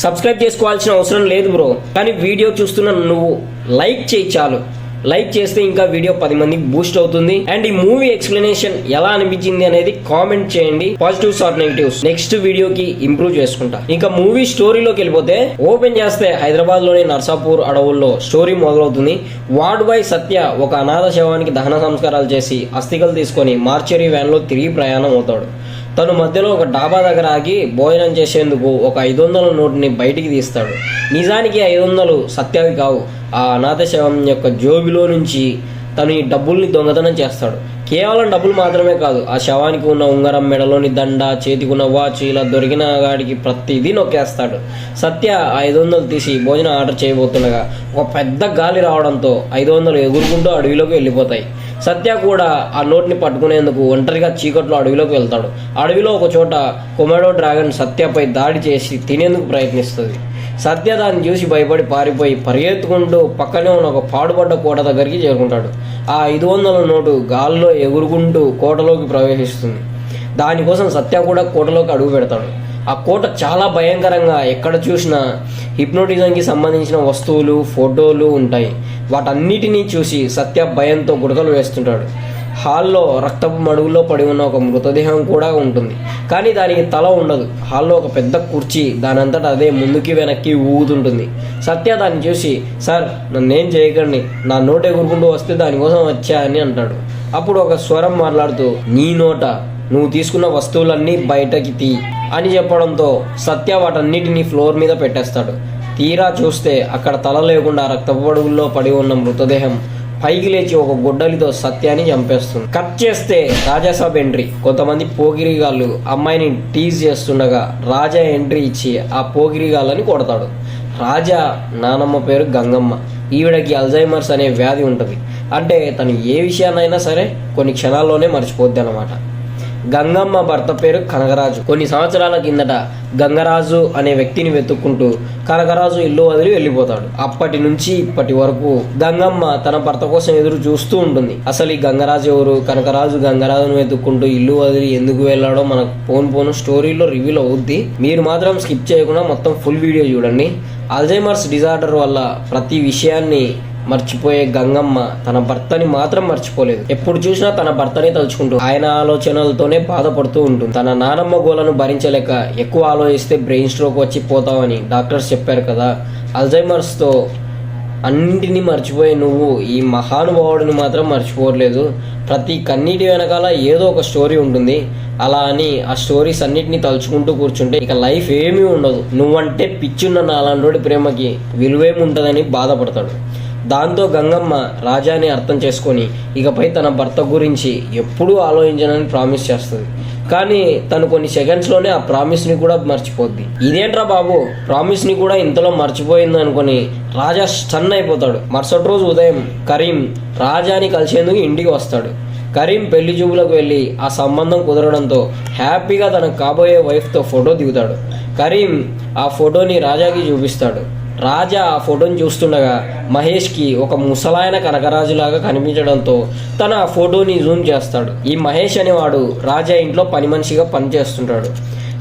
Subscribe చేసుకోవాల్సిన అవసరం లేదు బ్రో, కానీ వీడియో చూస్తున్న నువ్వు లైక్ చేయి చాలు. లైక్ చేస్తే ఇంకా వీడియో 10 మందికి బూస్ట్ అవుతుంది. అండ్ ఈ మూవీ ఎక్స్ప్లెనేషన్ ఎలా అనిపించింది అనేది కామెంట్ చేయండి, పాజిటివ్స్ ఆర్ నెగిటివ్స్. నెక్స్ట్ వీడియోకి ఇంప్రూవ్ చేసుకుంటా. ఇంకా మూవీ స్టోరీలోకి వెళ్ళిపోతే, ఓపెన్ చేస్తే హైదరాబాద్ లోని నర్సాపూర్ అడవుల్లో స్టోరీ మొదలవుతుంది. వార్డ్ బాయ్ సత్య ఒక అనాథ శవానికి దహన సంస్కారాలు చేసి అస్థికలు తీసుకొని మార్చరీ వ్యాన్ లో తిరిగి ప్రయాణం అవుతాడు. తను మధ్యలో ఒక డాబా దగ్గర ఆగి భోజనం చేసేందుకు ఒక 500 నోటుని బయటికి తీస్తాడు. నిజానికి 500 సత్యావి కావు, ఆ అనాథ శవం యొక్క జోబిలో నుంచి తను ఈ డబ్బుల్ని దొంగతనం చేస్తాడు. కేవలం డబ్బులు మాత్రమే కాదు, ఆ శవానికి ఉన్న ఉంగరం, మెడలోని దండ, చేతికి ఉన్న వాచ్, ఇలా దొరికిన గాడికి ప్రతిదీ నొక్కేస్తాడు. సత్య 500 తీసి భోజనం ఆర్డర్ చేయబోతుండగా ఒక పెద్ద గాలి రావడంతో 500 ఎగురుకుంటూ అడవిలోకి వెళ్ళిపోతాయి. సత్య కూడా ఆ నోట్ని పట్టుకునేందుకు ఒంటరిగా చీకట్లో అడవిలోకి వెళ్తాడు. అడవిలో ఒక చోట కొమోడో డ్రాగన్ సత్యపై దాడి చేసి తినేందుకు ప్రయత్నిస్తుంది. సత్య దాన్ని చూసి భయపడి పారిపోయి పరిగెత్తుకుంటూ పక్కనే ఉన్న ఒక పాడుపడ్డ కోట దగ్గరికి చేరుకుంటాడు. ఆ 500 నోటు గాల్లో ఎగురుకుంటూ కోటలోకి ప్రవేశిస్తుంది. దానికోసం సత్య కూడా కోటలోకి అడుగు పెడతాడు. ఆ కోట చాలా భయంకరంగా, ఎక్కడ చూసినా హిప్నోటిజంకి సంబంధించిన వస్తువులు, ఫోటోలు ఉంటాయి. వాటన్నిటినీ చూసి సత్య భయంతో గుడకలు వేస్తుంటాడు. హాల్లో రక్తపు మడుగులో పడి ఉన్న ఒక మృతదేహం కూడా ఉంటుంది, కానీ దానికి తల ఉండదు. హాల్లో ఒక పెద్ద కుర్చీ దానంతట అదే ముందుకి వెనక్కి ఊగుతుంటుంది. సత్య దాన్ని చూసి, సార్ నన్నేం చేయకండి, నా నోట ఎగురుకుంటూ వస్తే దానికోసం వచ్చా అని అంటాడు. అప్పుడు ఒక స్వరం మాట్లాడుతూ, నీ నోట నువ్వు తీసుకున్న వస్తువులన్నీ బయటకి తీ అని చెప్పడంతో సత్య వాటన్నిటిని ఫ్లోర్ మీద పెట్టేస్తాడు. తీరా చూస్తే అక్కడ తల లేకుండా రక్తపు పడుగుల్లో పడి ఉన్న మృతదేహం పైకి లేచి ఒక గొడ్డలితో సత్యాన్ని చంపేస్తుంది. కట్ చేస్తే రాజాసాబ్ ఎంట్రీ. కొంతమంది పోగిరిగాళ్ళు అమ్మాయిని టీజ్ చేస్తుండగా రాజా ఎంట్రీ ఇచ్చి ఆ పోగిరిగాళ్ళని కొడతాడు. రాజా నానమ్మ పేరు గంగమ్మ. ఈవిడకి అల్జైమర్స్ అనే వ్యాధి ఉంటుంది. అంటే తను ఏ విషయాన్నైనా సరే కొన్ని క్షణాల్లోనే మర్చిపోద్ది అన్నమాట. గంగమ్మ భర్త పేరు కనగరాజు. కొన్ని సంవత్సరాల కిందట గంగరాజు అనే వ్యక్తిని వెతుక్కుంటూ కనగరాజు ఇల్లు వదిలి వెళ్ళిపోతాడు. అప్పటి నుంచి ఇప్పటి వరకు గంగమ్మ తన భర్త కోసం ఎదురు చూస్తూ ఉంటుంది. అసలు ఈ గంగరాజు ఎవరు, కనకరాజు గంగరాజును వెతుక్కుంటూ ఇల్లు వదిలి ఎందుకు వెళ్ళాడో మనకు పోను స్టోరీలో రివీల్ అవుద్ది. మీరు మాత్రం స్కిప్ చేయకుండా మొత్తం ఫుల్ వీడియో చూడండి. అల్జైమర్స్ డిజార్డర్ వల్ల ప్రతి విషయాన్ని మర్చిపోయే గంగమ్మ తన భర్తని మాత్రం మర్చిపోలేదు. ఎప్పుడు చూసినా తన భర్తని తలుచుకుంటూ ఆయన ఆలోచనలతోనే బాధపడుతూ ఉంటుంది. తన నానమ్మ గోలను భరించలేక ఎక్కువ ఆలోచిస్తే బ్రెయిన్ స్ట్రోక్ వచ్చి పోతావని డాక్టర్స్ చెప్పారు కదా. అల్జైమర్స్తో అన్నింటినీ మర్చిపోయే నువ్వు ఈ మహానుభావుడిని మాత్రం మర్చిపోవట్లేదు. ప్రతి కన్నీటి వెనకాల ఏదో ఒక స్టోరీ ఉంటుంది. అలా అని ఆ స్టోరీస్ అన్నిటినీ తలుచుకుంటూ కూర్చుంటే ఇక లైఫ్ ఏమీ ఉండదు. నువ్వంటే పిచ్చున్న నాలాంటి ప్రేమకి విలువేముంటుందని బాధపడతాడు. దాంతో గంగమ్మ రాజాని అర్థం చేసుకొని ఇకపై తన భర్త గురించి ఎప్పుడూ ఆలోచించనని ప్రామిస్ చేస్తుంది. కానీ తను కొన్ని సెకండ్స్లోనే ఆ ప్రామిస్ని కూడా మర్చిపోద్ది. ఇదేంట్రా బాబు, ప్రామిస్ని కూడా ఇంతలో మర్చిపోయింది అనుకొని రాజా స్టన్ అయిపోతాడు. మరుసటి రోజు ఉదయం కరీం రాజాని కలిసేందుకు ఇంటికి వస్తాడు. కరీం పెళ్లి చూపులకు వెళ్ళి ఆ సంబంధం కుదరడంతో హ్యాపీగా తన కాబోయే వైఫ్తో ఫోటో దిగుతాడు. కరీం ఆ ఫోటోని రాజాకి చూపిస్తాడు. రాజా ఆ ఫోటోని చూస్తుండగా మహేష్కి ఒక ముసలాయన కనకరాజులాగా కనిపించడంతో తను ఆ ఫోటోని జూమ్ చేస్తాడు. ఈ మహేష్ అనేవాడు రాజా ఇంట్లో పని మనిషిగా పనిచేస్తుంటాడు.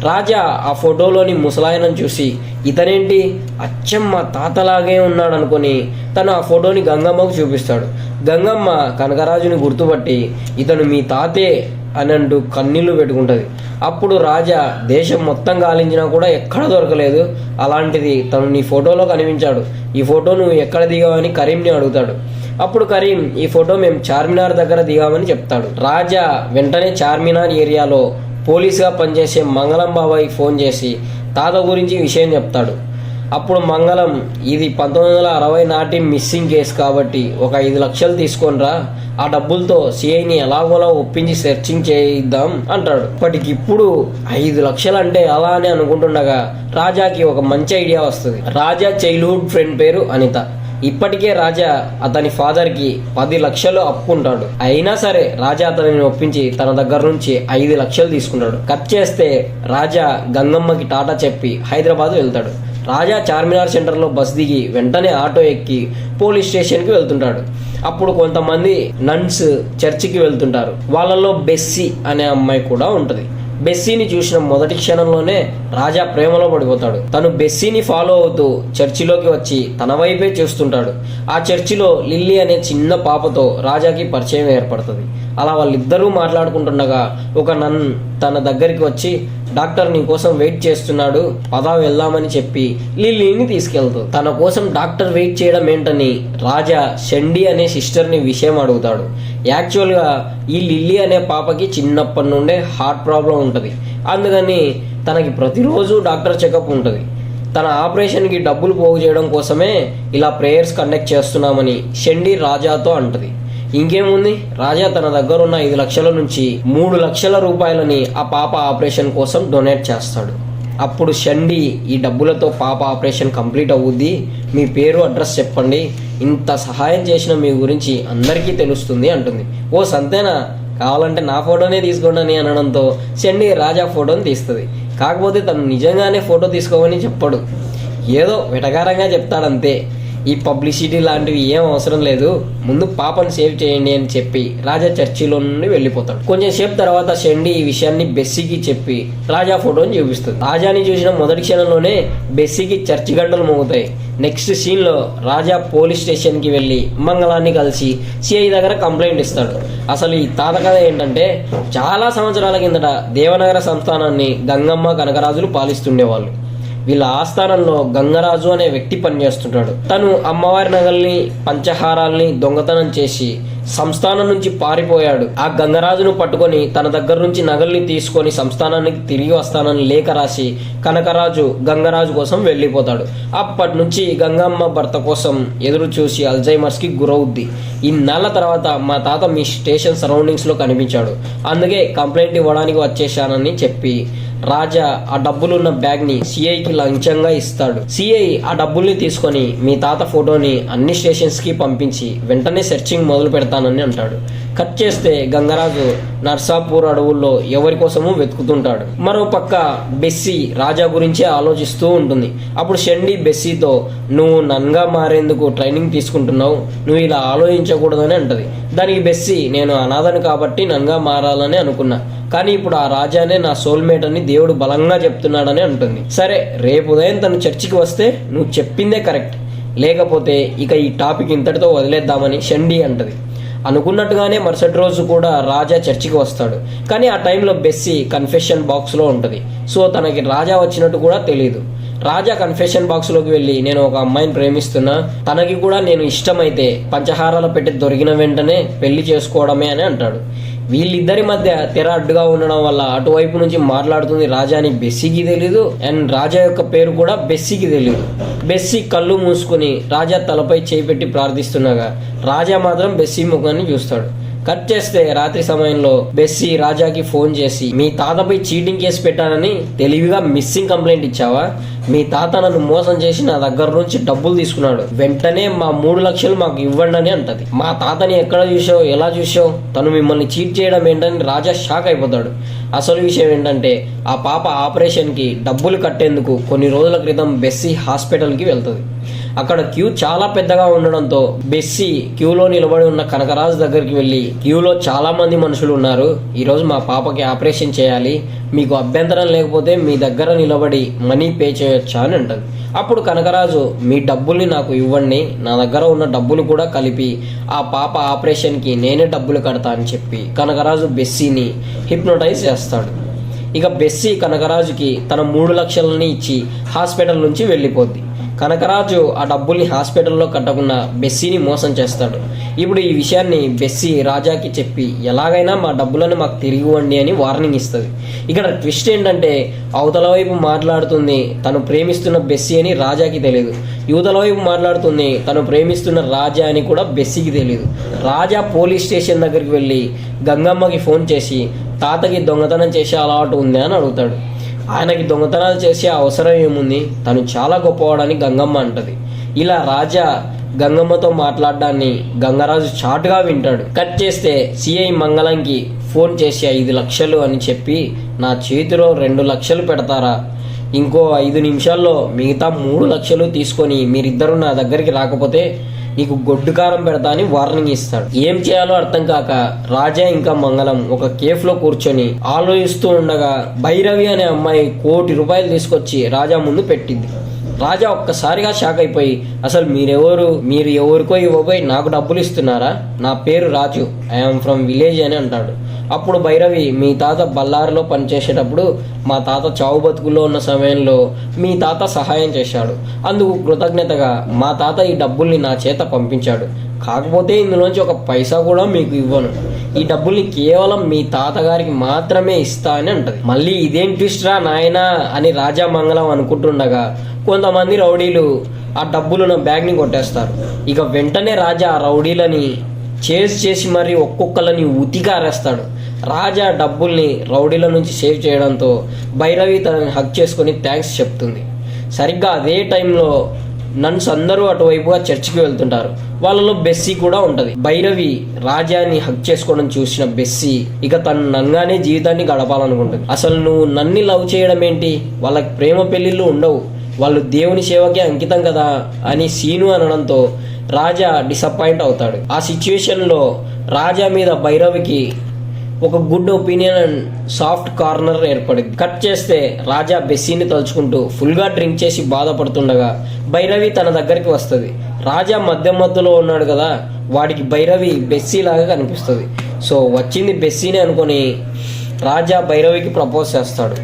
రాజా ఆ ఫోటోలోని ముసలాయనను చూసి ఇతనేంటి అచ్చం మా తాతలాగే ఉన్నాడు అనుకొని తను ఆ ఫోటోని గంగమ్మకు చూపిస్తాడు. గంగమ్మ కనకరాజుని గుర్తుపట్టి ఇతను మీ తాతే అని అంటూ కన్నీళ్లు పెట్టుకుంటుంది. అప్పుడు రాజా దేశం మొత్తం గాలించినా కూడా ఎక్కడ దొరకలేదు, అలాంటిది తను నీ ఫోటోలో కనిపించాడు, ఈ ఫోటో నువ్వు ఎక్కడ దిగావని కరీంని అడుగుతాడు. అప్పుడు కరీం ఈ ఫోటో మేము చార్మినార్ దగ్గర దిగామని చెప్తాడు. రాజా వెంటనే చార్మినార్ ఏరియాలో పోలీసుగా పనిచేసే మంగళం బాబాయికి ఫోన్ చేసి తాత గురించి విషయం చెప్తాడు. అప్పుడు మంగళం, ఇది 1960 నాటి మిస్సింగ్ కేసు కాబట్టి ఒక 5 లక్షలు తీసుకొనిరా, ఆ డబ్బులతో సిఐని ఎలాగోలా ఒప్పించి సెర్చింగ్ చేయిద్దాం అంటాడు. ఇప్పటికిప్పుడు 5 లక్షలు అంటే అలా అని అనుకుంటుండగా రాజాకి ఒక మంచి ఐడియా వస్తుంది. రాజా చైల్డ్హుడ్ ఫ్రెండ్ పేరు అనిత. ఇప్పటికే రాజా అతని ఫాదర్కి 10 లక్షలు అప్పుకుంటాడు. అయినా సరే రాజా అతనిని ఒప్పించి తన దగ్గర నుంచి 5 లక్షలు తీసుకుంటాడు. కట్ చేస్తే రాజా గంగమ్మకి టాటా చెప్పి హైదరాబాద్ వెళ్తాడు. రాజా చార్మినార్ సెంటర్లో బస్ దిగి వెంటనే ఆటో ఎక్కి పోలీస్ స్టేషన్కి వెళ్తుంటాడు. అప్పుడు కొంతమంది నన్స్ చర్చికి వెళ్తుంటారు. వాళ్ళలో బెస్సీ అనే అమ్మాయి కూడా ఉంటుంది. బెస్సీని చూసిన మొదటి క్షణంలోనే రాజా ప్రేమలో పడిపోతాడు. తను బెస్సీని ఫాలో అవుతూ చర్చిలోకి వచ్చి తన వైపే చూస్తుంటాడు. ఆ చర్చిలో లిల్లీ అనే చిన్న పాపతో రాజాకి పరిచయం ఏర్పడుతుంది. అలా వాళ్ళిద్దరూ మాట్లాడుకుంటుండగా ఒక నన్ తన దగ్గరికి వచ్చి, డాక్టర్ నీ కోసం వెయిట్ చేస్తున్నాడు, పదా వెళ్దామని చెప్పి లిల్లీని తీసుకెళ్తాడు. తన కోసం డాక్టర్ వెయిట్ చేయడం ఏంటని రాజా షెండి అనే సిస్టర్ని విషయం అడుగుతాడు. యాక్చువల్గా ఈ లిల్లీ అనే పాపకి చిన్నప్పటి నుండే హార్ట్ ప్రాబ్లం ఉంటుంది. అందుకని తనకి ప్రతిరోజు డాక్టర్ చెకప్ ఉంటుంది. తన ఆపరేషన్కి డబ్బులు పోగు చేయడం కోసమే ఇలా ప్రేయర్స్ కండక్ట్ చేస్తున్నామని షెండి రాజాతో అంటది. ఇంకేముంది, రాజా తన దగ్గర ఉన్న 5 లక్షల నుంచి 3 లక్షల రూపాయలని ఆ పాప ఆపరేషన్ కోసం డొనేట్ చేస్తాడు. అప్పుడు షండి, ఈ డబ్బులతో పాప ఆపరేషన్ కంప్లీట్ అవుద్ది, మీ పేరు అడ్రస్ చెప్పండి, ఇంత సహాయం చేసిన మీ గురించి అందరికీ తెలుస్తుంది అంటుంది. ఓ సంతేనా, కావాలంటే నా ఫోటోనే తీసుకోండి అని అనడంతో షండి రాజా ఫోటోని తీస్తుంది. కాకపోతే తను నిజంగానే ఫోటో తీసుకోమని చెప్పడు, ఏదో వెటకారంగా చెప్తాడంతే. ఈ పబ్లిసిటీ లాంటివి ఏం అవసరం లేదు, ముందు పాపను సేవ్ చేయండి అని చెప్పి రాజా చర్చిలో నుండి వెళ్ళిపోతాడు. కొంచెం సేపు తర్వాత షెండి ఈ విషయాన్ని బెస్సీకి చెప్పి రాజా ఫోటోని చూపిస్తుంది. రాజాని చూసిన మొదటి క్షణంలోనే బెస్సీకి చర్చి గంటలు మోగుతాయి. నెక్స్ట్ సీన్లో రాజా పోలీస్ స్టేషన్కి వెళ్ళి మంగళాన్ని కలిసి సిఐ దగ్గర కంప్లైంట్ ఇస్తాడు. అసలు ఈ తాత కథ ఏంటంటే, చాలా సంవత్సరాల కిందట దేవనగర సంస్థానాన్ని గంగమ్మ కనకరాజులు పాలిస్తుండేవాళ్ళు. వీళ్ళ ఆస్థానంలో గంగరాజు అనే వ్యక్తి పనిచేస్తుంటాడు. తను అమ్మవారి నగల్ని పంచహారాల్ని దొంగతనం చేసి సంస్థానం నుంచి పారిపోయాడు. ఆ గంగరాజును పట్టుకొని తన దగ్గర నుంచి నగల్ని తీసుకొని సంస్థానానికి తిరిగి వస్తానని లేఖ రాసి కనకరాజు గంగరాజు కోసం వెళ్ళిపోతాడు. అప్పటి నుంచి గంగమ్మ భర్త కోసం ఎదురు చూసి అల్జైమర్స్కి గురవుద్ది. ఇన్నాళ్ళ తర్వాత మా తాత మీ స్టేషన్ సరౌండింగ్స్లో కనిపించాడు, అందుకే కంప్లైంట్ ఇవ్వడానికి వచ్చేసానని చెప్పి రాజా ఆ డబ్బులున్న బ్యాగ్ని సిఐకి లంచంగా ఇస్తాడు. సిఐ ఆ డబ్బుల్ని తీసుకొని మీ తాత ఫోటోని అన్ని స్టేషన్స్కి పంపించి వెంటనే సెర్చింగ్ మొదలు పెడతానని అంటాడు. కట్ చేస్తే గంగరాజు నర్సాపూర్ అడవుల్లో ఎవరి కోసమూ వెతుకుతుంటాడు. మరో పక్క బెస్సీ రాజా గురించే ఆలోచిస్తూ ఉంటుంది. అప్పుడు షెండి బెస్సీతో, నువ్వు నన్గా మారేందుకు ట్రైనింగ్ తీసుకుంటున్నావు, నువ్వు ఇలా ఆలోచించకూడదని అంటది. దానికి బెస్సీ, నేను అనాథను కాబట్టి నన్గా మారాలని అనుకున్నా, కానీ ఇప్పుడు ఆ రాజానే నా సోల్మేట్ అని దేవుడు బలంగా చెప్తున్నాడని అంటుంది. సరే, రేపు ఉదయం తను చర్చికి వస్తే నువ్వు చెప్పిందే కరెక్ట్, లేకపోతే ఇక ఈ టాపిక్ ఇంతటితో వదిలేద్దామని షెండి అంటది. అనుకున్నట్టుగానే మరుసటి రోజు కూడా రాజా చర్చికి వస్తాడు. కానీ ఆ టైంలో బెస్సీ కన్ఫెషన్ బాక్స్లో ఉంటుంది. సో తనకి రాజా వచ్చినట్టు కూడా తెలియదు. రాజా కన్ఫెషన్ బాక్స్లోకి వెళ్ళి, నేను ఒక అమ్మాయిని ప్రేమిస్తున్నా, తనకి కూడా నేను ఇష్టమైతే పంచహారాల పెట్టి దొరికిన వెంటనే పెళ్లి చేసుకోవడమే అని అంటాడు. వీళ్ళిద్దరి మధ్య తెర అడ్డుగా ఉండడం వల్ల అటువైపు నుంచి మాట్లాడుతుంది రాజా అని బెస్సీకి తెలీదు, అండ్ రాజా యొక్క పేరు కూడా బెస్సీకి తెలియదు. బెస్సీ కళ్ళు మూసుకుని రాజా తలపై చేయి పెట్టి ప్రార్థిస్తుండగా రాజా మాత్రం బెస్సీ ముఖాన్ని చూస్తాడు. కట్ చేస్తే రాత్రి సమయంలో బెస్సీ రాజాకి ఫోన్ చేసి, మీ తాతపై చీటింగ్ కేసు పెట్టానని తెలివిగా మిస్సింగ్ కంప్లైంట్ ఇచ్చావా, మీ తాత నన్ను మోసం చేసి నా దగ్గర నుంచి డబ్బులు తీసుకున్నాడు, వెంటనే మా 3 లక్షలు మాకు ఇవ్వండి అని అంటది. మా తాతని ఎక్కడ చూసావు, ఎలా చూసావు, తను మిమ్మల్ని చీట్ చేయడం ఏంటని రాజా షాక్ అయిపోతాడు. అసలు విషయం ఏంటంటే, ఆ పాప ఆపరేషన్కి డబ్బులు కట్టేందుకు కొన్ని రోజుల క్రితం బెస్సీ హాస్పిటల్కి వెళ్తుంది. అక్కడ క్యూ చాలా పెద్దగా ఉండడంతో బెస్సీ క్యూలో నిలబడి ఉన్న కనకరాజు దగ్గరికి వెళ్ళి, క్యూలో చాలా మంది మనుషులు ఉన్నారు, ఈరోజు మా పాపకి ఆపరేషన్ చేయాలి, మీకు అభ్యంతరం లేకపోతే మీ దగ్గర నిలబడి మనీ పే చేయొచ్చా అని అంటది. అప్పుడు కనకరాజు, మీ డబ్బుల్ని నాకు ఇవ్వండి, నా దగ్గర ఉన్న డబ్బులు కూడా కలిపి ఆ పాప ఆపరేషన్కి నేనే డబ్బులు కడతా అని చెప్పి కనకరాజు బెస్సీని హిప్నోటైజ్ చేస్తాడు. ఇక బెస్సీ కనకరాజుకి తన 3 లక్షలని ఇచ్చి హాస్పిటల్ నుంచి వెళ్ళిపోద్ది. కనకరాజు ఆ డబ్బుల్ని హాస్పిటల్లో కట్టకుండా బెస్సీని మోసం చేస్తాడు. ఇప్పుడు ఈ విషయాన్ని బెస్సీ రాజాకి చెప్పి, ఎలాగైనా మా డబ్బులను మాకు తిరిగి ఇవ్వండి అని వార్నింగ్ ఇస్తుంది. ఇక్కడ ట్విస్ట్ ఏంటంటే, అవతల వైపు మాట్లాడుతుంది తను ప్రేమిస్తున్న బెస్సీ అని రాజాకి తెలియదు, యువతల వైపు మాట్లాడుతుంది తను ప్రేమిస్తున్న రాజా అని కూడా బెస్సీకి తెలియదు. రాజా పోలీస్ స్టేషన్ దగ్గరికి వెళ్ళి గంగమ్మకి ఫోన్ చేసి, తాతకి దొంగతనం చేసే అలవాటు ఉంది అని అడుగుతాడు. ఆయనకి దొంగతనాలు చేసే అవసరం ఏముంది, తను చాలా గొప్పవాడని గంగమ్మ అంటది. ఇలా రాజా గంగమ్మతో మాట్లాడడాన్ని గంగరాజు చాటుగా వింటాడు. కట్ చేస్తే సిఐ మంగళంకి ఫోన్ చేసి 5 లక్షలు అని చెప్పి, నా చేతిలో 2 లక్షలు పెడతారా, ఇంకో 5 నిమిషాల్లో మిగతా 3 లక్షలు తీసుకొని మీరిద్దరూ నా దగ్గరికి రాకపోతే నీకు గొడ్డు కారం పెడతా అని వార్నింగ్ ఇస్తాడు. ఏం చేయాలో అర్థం కాక రాజా ఇంకా మంగళం ఒక కేఫ్ లో కూర్చొని ఆలోచిస్తూ ఉండగా భైరవి అనే అమ్మాయి ₹1 కోటి తీసుకొచ్చి రాజా ముందు పెట్టింది. రాజా ఒక్కసారిగా షాక్ అయిపోయి, అసలు మీరు ఎవరికో ఇవ్వబోయి నాకు డబ్బులు ఇస్తున్నారా? నా పేరు రాజు, ఐఎమ్ ఫ్రమ్ విలేజ్ అని అంటాడు. అప్పుడు భైరవి, మీ తాత బళ్ళారిలో పనిచేసేటప్పుడు మా తాత చావు బతుకుల్లో ఉన్న సమయంలో మీ తాత సహాయం చేశాడు. అందుకు కృతజ్ఞతగా మా తాత ఈ డబ్బుల్ని నా చేత పంపించాడు. కాకపోతే ఇందులోంచి ఒక పైసా కూడా మీకు ఇవ్వను. ఈ డబ్బుల్ని కేవలం మీ తాతగారికి మాత్రమే ఇస్తా అని అంటది. మళ్ళీ ఇదేం ట్విస్ట్ రా నాయనా అని రాజా మంగళం అనుకుంటుండగా కొంతమంది రౌడీలు ఆ డబ్బులను బ్యాగ్ని కొట్టేస్తారు. ఇక వెంటనే రాజా ఆ రౌడీలని చేసి మరీ ఒక్కొక్కరిని ఉతికి ఆరేస్తాడు. రాజా డబ్బుల్ని రౌడీల నుంచి సేవ్ చేయడంతో భైరవి తనని హక్ చేసుకొని థ్యాంక్స్ చెప్తుంది. సరిగ్గా అదే టైంలో నన్స్ అందరూ అటువైపుగా చర్చికి వెళ్తుంటారు. వాళ్ళలో బెస్సీ కూడా ఉంటది. భైరవి రాజాని హక్ చేసుకోవడం చూసిన బెస్సీ ఇక తను నన్గానే జీవితాన్ని గడపాలనుకుంటుంది. అసలు నువ్వు నన్ని లవ్ చేయడం ఏంటి? వాళ్ళకి ప్రేమ పెళ్లిళ్ళు ఉండవు, వాళ్ళు దేవుని సేవకే అంకితం కదా అని సీను అనడంతో రాజా డిసప్పాయింట్ అవుతాడు. ఆ సిచ్యువేషన్లో రాజా మీద భైరవికి ఒక good opinion and soft corner ఏర్పడింది. కట్ చేస్తే రాజా బెస్సీని తలుచుకుంటూ ఫుల్గా డ్రింక్ చేసి బాధపడుతుండగా భైరవి తన దగ్గరికి వస్తుంది. రాజా మధ్యలో ఉన్నాడు కదా, వాడికి భైరవి బెస్సీ లాగా కనిపిస్తుంది. సో వచ్చింది బెస్సీని అనుకొని రాజా భైరవికి ప్రపోజ్ చేస్తాడు.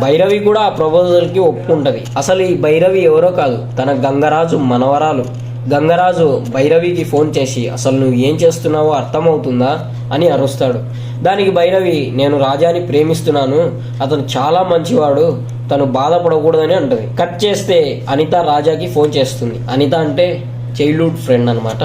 భైరవి కూడా ఆ ప్రపోజల్కి ఒప్పుకుంటుంది. అసలు ఈ భైరవి ఎవరో కాదు, తన గంగరాజు మనవరాలు. గంగరాజు భైరవికి ఫోన్ చేసి అసలు నువ్వు ఏం చేస్తున్నావో అర్థమవుతుందా అని అరుస్తాడు. దానికి భైరవి, నేను రాజాని ప్రేమిస్తున్నాను, అతను చాలా మంచివాడు, తను బాధపడకూడదని అంటది. కట్ చేస్తే అనిత రాజాకి ఫోన్ చేస్తుంది. అనిత అంటే చైల్డ్హుడ్ ఫ్రెండ్ అనమాట.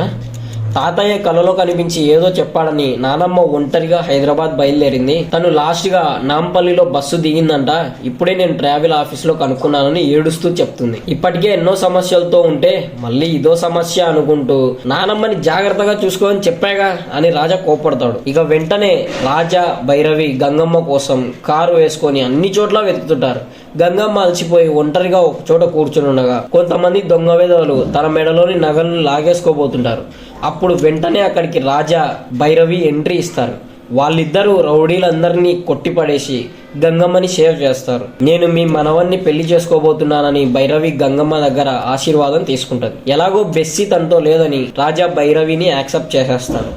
తాతయ్య కలలో కనిపించి ఏదో చెప్పాడని నానమ్మ ఒంటరిగా హైదరాబాద్ బయలుదేరింది. తను లాస్ట్ గా నాంపల్లిలో బస్సు దిగిందంట. ఇప్పుడే నేను ట్రావెల్ ఆఫీస్ లో కనుక్కున్నానని ఏడుస్తూ చెప్తుంది. ఇప్పటికే ఎన్నో సమస్యలతో ఉంటే మళ్ళీ ఇదో సమస్య అనుకుంటూ నానమ్మని జాగ్రత్తగా చూసుకోని చెప్పాగా అని రాజా కోపడతాడు. ఇక వెంటనే రాజా భైరవి గంగమ్మ కోసం కారు వేసుకొని అన్ని చోట్ల వెతుకుతుంటారు. గంగమ్మ అలసిపోయి ఒంటరిగా ఒక చోట కూర్చుని ఉండగా కొంతమంది దొంగ వేదవులు తన మెడలోని నగలను లాగేసుకోబోతుంటారు. అప్పుడు వెంటనే అక్కడికి రాజా భైరవి ఎంట్రీ ఇస్తారు. వాళ్ళిద్దరూ రౌడీలందరినీ కొట్టిపడేసి గంగమ్మని సేవ్ చేస్తారు. నేను మీ మనవన్ని పెళ్లి చేసుకోబోతున్నానని భైరవి గంగమ్మ దగ్గర ఆశీర్వాదం తీసుకుంటది. ఎలాగో బెస్సీ తనతో లేదని రాజా భైరవిని యాక్సెప్ట్ చేసేస్తాడు.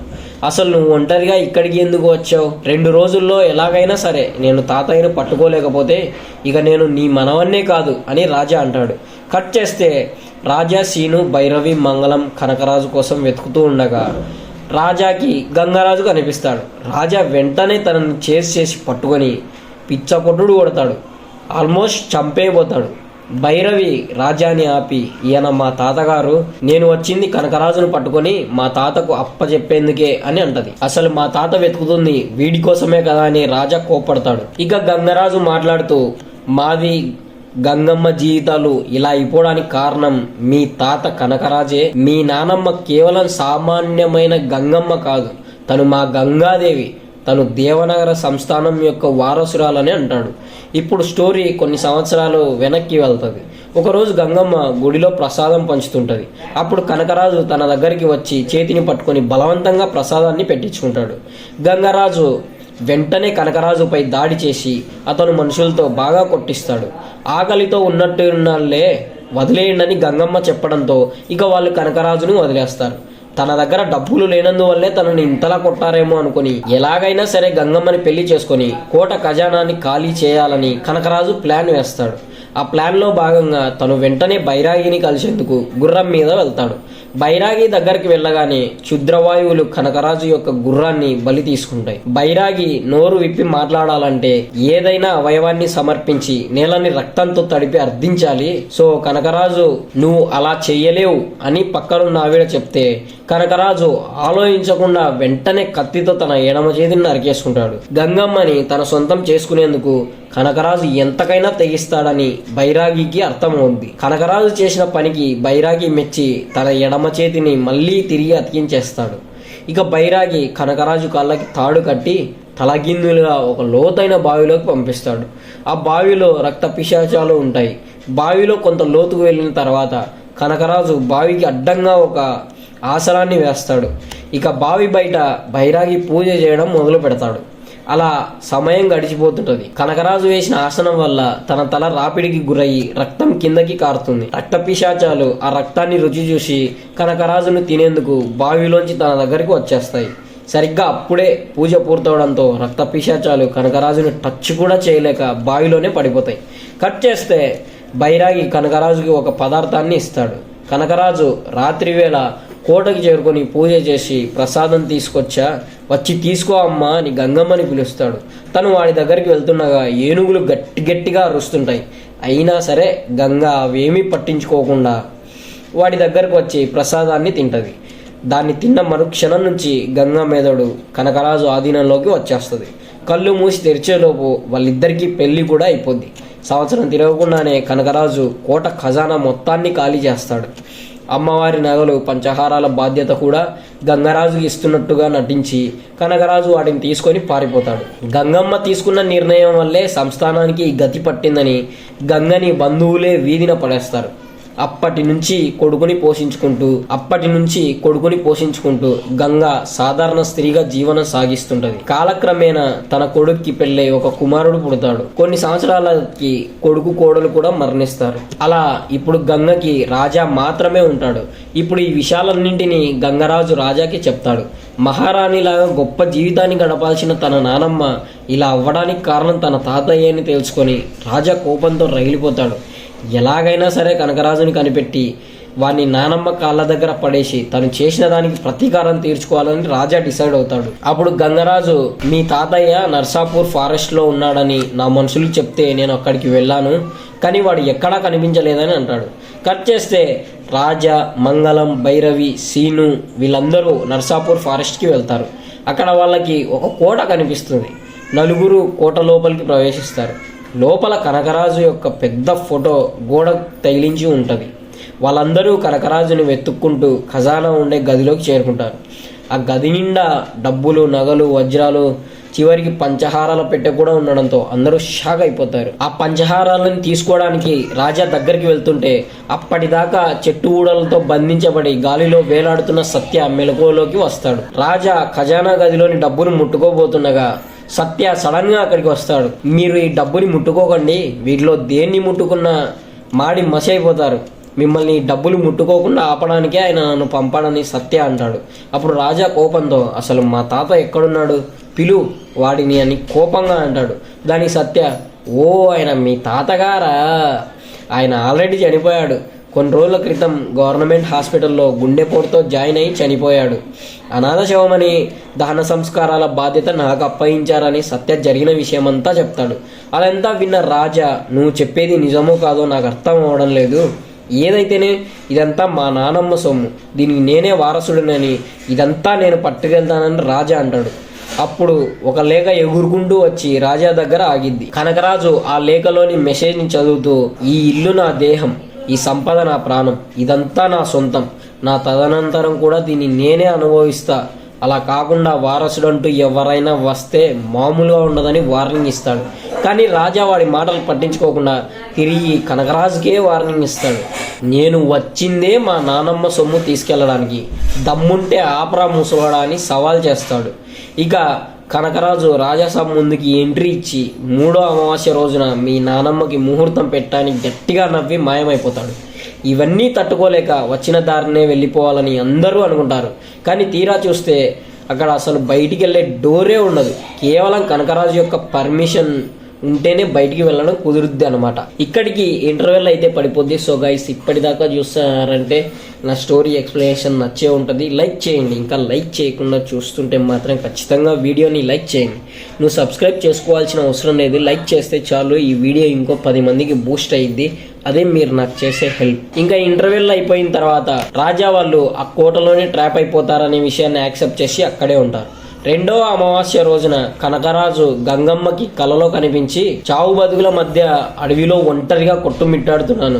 అసలు నువ్వు ఒంటరిగా ఇక్కడికి ఎందుకు వచ్చావు? 2 రోజుల్లో ఎలాగైనా సరే నేను తాతయ్యను పట్టుకోలేకపోతే ఇక నేను నీ మనవన్నే కాదు అని రాజా అంటాడు. కట్ చేస్తే రాజా సీను భైరవి మంగళం కనకరాజు కోసం వెతుకుతూ ఉండగా రాజాకి గంగరాజు కనిపిస్తాడు. రాజా వెంటనే తనని చేసి పట్టుకొని పిచ్చకొట్టుడు కొడతాడు. ఆల్మోస్ట్ చంపేయబోతాడు. భైరవి రాజాని ఆపి, ఈయన మా తాతగారు, నేను వచ్చింది కనకరాజును పట్టుకొని మా తాతకు అప్పచెప్పేందుకే అని అంటది. అసలు మా తాత వెతుకుతుంది వీడి కోసమే కదా అని రాజా కోపడతాడు. ఇక గంగరాజు మాట్లాడుతూ, మాది గంగమ్మ జీవితాలు ఇలా అయిపోవడానికి కారణం మీ తాత కనకరాజే. మీ నానమ్మ కేవలం సామాన్యమైన గంగమ్మ కాదు, తను మా గంగాదేవి, తను దేవనగర సంస్థానం యొక్క వారసురాలని అంటాడు. ఇప్పుడు స్టోరీ కొన్ని సంవత్సరాలు వెనక్కి వెళ్తుంది. ఒకరోజు గంగమ్మ గుడిలో ప్రసాదం పంచుతుంటుంది. అప్పుడు కనకరాజు తన దగ్గరికి వచ్చి చేతిని పట్టుకొని బలవంతంగా ప్రసాదాన్ని పెట్టించుకుంటాడు. గంగరాజు వెంటనే కనకరాజుపై దాడి చేసి అతను మనుషులతో బాగా కొట్టిస్తాడు. ఆకలితో ఉన్నట్టున్నాళ్లే వదిలేయండి గంగమ్మ చెప్పడంతో ఇక వాళ్ళు కనకరాజును వదిలేస్తారు. తన దగ్గర డబ్బులు లేనందువల్లే తనని ఇంతలా కొట్టారేమో అనుకుని ఎలాగైనా సరే గంగమ్మని పెళ్లి చేసుకొని కోట ఖజానాన్ని ఖాళీ చేయాలని కనకరాజు ప్లాన్ వేస్తాడు. ఆ ప్లాన్లో భాగంగా తను వెంటనే బైరాగిని కలిసేందుకు గుర్రం మీద వెళ్తాడు. బైరాగి దగ్గరికి వెళ్ళగానే క్షుద్రవాయువులు కనకరాజు యొక్క గుర్రాన్ని బలి తీసుకుంటాయి. బైరాగి నోరు విప్పి మాట్లాడాలంటే ఏదైనా అవయవాన్ని సమర్పించి నేలని రక్తంతో తడిపి అర్థించాలి. సో కనకరాజు నువ్వు అలా చెయ్యలేవు అని పక్కనున్న ఆవిడ చెప్తే కనకరాజు ఆలోచించకుండా వెంటనే కత్తితో తన ఎడమ చేతిని నరికేసుకుంటాడు. గంగమ్మని తన సొంతం చేసుకునేందుకు కనకరాజు ఎంతకైనా తెగిస్తాడని బైరాగికి అర్థమవుద్ది. కనకరాజు చేసిన పనికి బైరాగి మెచ్చి తన ఎడమ చేతిని మళ్ళీ తిరిగి అతికించేస్తాడు. ఇక బైరాగి కనకరాజు కాళ్ళకి తాడు కట్టి తలగిందులుగా ఒక లోతైన బావిలోకి పంపిస్తాడు. ఆ బావిలో రక్త పిశాచాలు ఉంటాయి. బావిలో కొంత లోతుకు వెళ్ళిన తర్వాత కనకరాజు బావికి అడ్డంగా ఒక ఆసనాన్ని వేస్తాడు. ఇక బావి బయట బైరాగి పూజ చేయడం మొదలు పెడతాడు. అలా సమయం గడిచిపోతుంటది. కనకరాజు వేసిన ఆసనం వల్ల తన తల రాపిడికి గురయ్యి రక్తం కిందకి కారుతుంది. రక్త పిశాచాలు ఆ రక్తాన్ని రుచి చూసి కనకరాజును తినేందుకు బావిలోంచి తన దగ్గరికి వచ్చేస్తాయి. సరిగ్గా అప్పుడే పూజ పూర్తవడంతో రక్త పిశాచాలు కనకరాజును టచ్ కూడా చేయలేక బావిలోనే పడిపోతాయి. కట్ చేస్తే బైరాగి కనకరాజుకి ఒక పదార్థాన్ని ఇస్తాడు. కనకరాజు రాత్రి వేళ కోటకి చేరుకొని పూజ చేసి ప్రసాదం తీసుకొచ్చా, వచ్చి తీసుకో అమ్మా అని గంగమ్మని పిలుస్తాడు. తను వాడి దగ్గరికి వెళ్తుండగా ఏనుగులు గట్టిగా అరుస్తుంటాయి. అయినా సరే గంగ అవేమీ పట్టించుకోకుండా వాడి దగ్గరకు వచ్చి ప్రసాదాన్ని తింటది. దాన్ని తిన్న మరుక్షణం నుంచి గంగ మెదడు కనకరాజు ఆధీనంలోకి వచ్చేస్తుంది. కళ్ళు మూసి తెరిచేలోపు వాళ్ళిద్దరికీ పెళ్లి కూడా అయిపోద్ది. సంవత్సరం తిరగకుండానే కనకరాజు కోట ఖజానా మొత్తాన్ని ఖాళీ చేస్తాడు. అమ్మవారి నగలు పంచహారాల బాధ్యత కూడా గంగరాజుకి ఇస్తున్నట్టుగా నటించి కనకరాజు వాటిని తీసుకొని పారిపోతాడు. గంగమ్మ తీసుకున్న నిర్ణయం వల్లే సంస్థానానికి గతి పట్టిందని గంగని బంధువులే వీధిన పడేస్తారు. అప్పటి నుంచి కొడుకుని పోషించుకుంటూ గంగ సాధారణ స్త్రీగా జీవనం సాగిస్తుంటది. కాలక్రమేణా తన కొడుక్కి పెళ్ళై ఒక కుమారుడు పుడతాడు. కొన్ని సంవత్సరాలకి కొడుకు కోడలు కూడా మరణిస్తారు. అలా ఇప్పుడు గంగకి రాజా మాత్రమే ఉంటాడు. ఇప్పుడు ఈ విషయాలన్నింటినీ గంగరాజు రాజాకి చెప్తాడు. మహారాణిలాగా గొప్ప జీవితాన్ని గడపాల్సిన తన నానమ్మ ఇలా అవ్వడానికి కారణం తన తాతయ్య అని తెలుసుకొని రాజా కోపంతో రగిలిపోతాడు. ఎలాగైనా సరే కనకరాజుని కనిపెట్టి వాడిని నానమ్మ కాళ్ళ దగ్గర పడేసి తను చేసిన దానికి ప్రతీకారం తీర్చుకోవాలని రాజా డిసైడ్ అవుతాడు. అప్పుడు గంగరాజు, మీ తాతయ్య నర్సాపూర్ ఫారెస్ట్లో ఉన్నాడని నా మనుషులు చెప్తే నేను అక్కడికి వెళ్ళాను, కానీ వాడు ఎక్కడా కనిపించలేదని అంటాడు. కట్ చేస్తే రాజా, మంగళం, భైరవి, సీను వీళ్ళందరూ నర్సాపూర్ ఫారెస్ట్కి వెళ్తారు. అక్కడ వాళ్ళకి ఒక కోట కనిపిస్తుంది. నలుగురు కోట లోపలికి ప్రవేశిస్తారు. లోపల కనకరాజు యొక్క పెద్ద ఫోటో గోడ తగిలించి ఉంటుంది. వాళ్ళందరూ కనకరాజుని వెతుక్కుంటూ ఖజానా ఉండే గదిలోకి చేరుకుంటారు. ఆ గది నిండా డబ్బులు, నగలు, వజ్రాలు, చివరికి పంచహారాల పెట్టె కూడా ఉండడంతో అందరూ షాక్ అయిపోతారు. ఆ పంచహారాలను తీసుకోవడానికి రాజా దగ్గరికి వెళ్తుంటే అప్పటిదాకా చెట్టు ఊడలతో బంధించబడి గాలిలో వేలాడుతున్న సత్య మెలకువలోకి వస్తాడు. రాజా ఖజానా గదిలోని డబ్బును ముట్టుకోబోతుండగా సత్య సడన్ గా అక్కడికి వస్తాడు. మీరు ఈ డబ్బుని ముట్టుకోకండి, వీటిలో దేన్ని ముట్టుకున్నా మాడి మసి అయిపోతారు, మిమ్మల్ని ఈ డబ్బులు ముట్టుకోకుండా ఆపడానికే ఆయన నన్ను పంపాడని సత్య అంటాడు. అప్పుడు రాజా కోపంతో, అసలు మా తాత ఎక్కడున్నాడు, పిలు వాడిని అని కోపంగా అంటాడు. దానికి సత్య, ఓ ఆయన మీ తాతగారా, ఆయన ఆల్రెడీ చనిపోయాడు. కొన్ని రోజుల క్రితం గవర్నమెంట్ హాస్పిటల్లో గుండెపోటుతో జాయిన్ అయి చనిపోయాడు. అనాథ శవమని దహన సంస్కారాల బాధ్యత నాకు అప్పగించారని సత్య జరిగిన విషయమంతా చెప్తాడు. అదంతా విన్న రాజా, నువ్వు చెప్పేది నిజమో కాదో నాకు అర్థం అవడం లేదు, ఏదైతేనే ఇదంతా మా నానమ్మ సొమ్ము, దీనికి నేనే వారసుడినని, ఇదంతా నేను పట్టుకెళ్తానని రాజా అంటాడు. అప్పుడు ఒక లేఖ ఎగురుకుంటూ వచ్చి రాజా దగ్గర ఆగిద్ది. కనకరాజు ఆ లేఖలోని మెసేజ్ని చదువుతూ, ఈ ఇల్లు నా దేహం, ఈ సంపద నా ప్రాణం, ఇదంతా నా సొంతం, నా తదనంతరం కూడా దీన్ని నేనే అనుభవిస్తా, అలా కాకుండా వారసుడంటూ ఎవరైనా వస్తే మామూలుగా ఉండదని వార్నింగ్ ఇస్తాడు. కానీ రాజా వాడి మాటలు పట్టించుకోకుండా తిరిగి కనకరాజుకే వార్నింగ్ ఇస్తాడు. నేను వచ్చిందే మా నానమ్మ సొమ్ము తీసుకెళ్ళడానికి, దమ్ముంటే ఆపరా ముసలాడా అని సవాల్ చేస్తాడు. ఇక కనకరాజు రాజాసభ ముందుకి ఎంట్రీ ఇచ్చి 3వ అమావాస్య రోజున మీ నానమ్మకి ముహూర్తం పెట్టాలని గట్టిగా నవ్వి మాయమైపోతాడు. ఇవన్నీ తట్టుకోలేక వచ్చిన దారినే వెళ్ళిపోవాలని అందరూ అనుకుంటారు. కానీ తీరా చూస్తే అక్కడ అసలు బయటికి వెళ్ళే డోరే ఉండదు. కేవలం కనకరాజు యొక్క పర్మిషన్ ఉంటేనే బయటికి వెళ్ళడం కుదురుద్ది అనమాట. ఇక్కడికి ఇంటర్వెల్ అయితే పడిపోద్ది. సో గైస్, ఇప్పటిదాకా చూస్తారంటే నా స్టోరీ ఎక్స్ప్లెనేషన్ నచ్చే ఉంటుంది. లైక్ చేయండి. ఇంకా లైక్ చేయకుండా చూస్తుంటే మాత్రం ఖచ్చితంగా వీడియోని లైక్ చేయండి. నువ్వు సబ్స్క్రైబ్ చేసుకోవాల్సిన అవసరం లేదు, లైక్ చేస్తే చాలు ఈ వీడియో ఇంకో 10 మందికి బూస్ట్ అయ్యిద్ది. అదే మీరు నాకు చేసే హెల్ప్. ఇంకా ఇంటర్వెల్ అయిపోయిన తర్వాత రాజా వాళ్ళు ఆ కోటలోనే ట్రాప్ అయిపోతారనే విషయాన్ని యాక్సెప్ట్ చేసి అక్కడే ఉంటారు. 2వ అమావాస్య రోజున కనకరాజు గంగమ్మకి కలలో కనిపించి, చావు బతుకుల మధ్య అడవిలో ఒంటరిగా కొట్టుమిట్టాడుతున్నాను,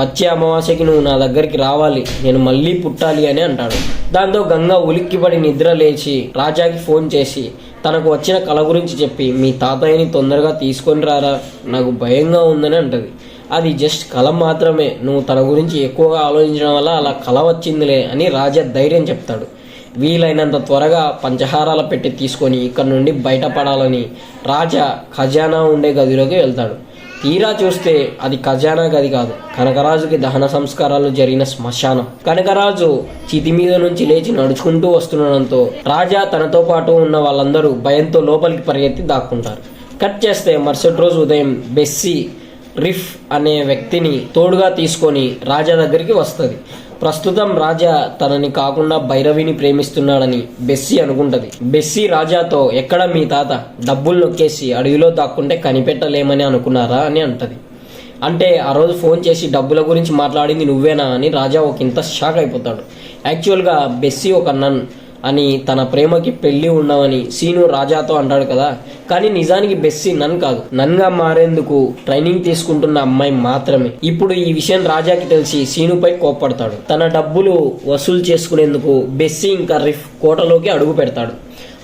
వచ్చే అమావాస్యకి నువ్వు నా దగ్గరికి రావాలి, నేను మళ్ళీ పుట్టాలి అని అంటాడు. దాంతో గంగ ఉలిక్కిపడి నిద్ర లేచి రాజాకి ఫోన్ చేసి తనకు వచ్చిన కల గురించి చెప్పి, మీ తాతయ్యని తొందరగా తీసుకొని రారా, నాకు భయంగా ఉందని అంటది. అది జస్ట్ కల మాత్రమే, నువ్వు తన గురించి ఎక్కువగా ఆలోచించడం వల్ల అలా కల వచ్చిందిలే అని రాజా ధైర్యం చెప్తాడు. వీలైనంత త్వరగా పంచహారాల పెట్టి తీసుకొని ఇక్కడ నుండి బయటపడాలని రాజా ఖజానా ఉండే గదిలోకి వెళ్తాడు. తీరా చూస్తే అది ఖజానా గది కాదు, కనకరాజుకి దహన సంస్కారాలు జరిగిన శ్మశానం. కనకరాజు చితి మీద నుంచి లేచి నడుచుకుంటూ వస్తుండడంతో రాజా తనతో పాటు ఉన్న వాళ్ళందరూ భయంతో లోపలికి పరిగెత్తి దాక్కుంటారు. కట్ చేస్తే మరుసటి రోజు ఉదయం బెస్సీ రిఫ్ అనే వ్యక్తిని తోడుగా తీసుకొని రాజా దగ్గరికి వస్తుంది. ప్రస్తుతం రాజా తనని కాకుండా భైరవిని ప్రేమిస్తున్నాడని బెస్సీ అనుకుంటది. బెస్సీ రాజాతో, ఎక్కడ మీ తాత డబ్బులు నొక్కేసి అడవిలో దాక్కుంటే కనిపెట్టలేమని అనుకున్నారా అని అంటది. అంటే ఆ రోజు ఫోన్ చేసి డబ్బుల గురించి మాట్లాడింది నువ్వేనా అని రాజా ఒకంత షాక్ అయిపోతాడు. యాక్చువల్గా బెస్సీ ఒక నన్ అని, తన ప్రేమకి పెళ్లి ఉండవని సీను రాజాతో అంటాడు కదా. కానీ నిజానికి బెస్సీ నన్ కాదు, నన్గా మారేందుకు ట్రైనింగ్ తీసుకుంటున్న అమ్మాయి మాత్రమే. ఇప్పుడు ఈ విషయం రాజాకి తెలిసి సీనుపై కోప్పడతాడు. తన డబ్బులు వసూలు చేసుకునేందుకు బెస్సీ ఇంకా రిఫ్ కోటలోకి అడుగు పెడతాడు.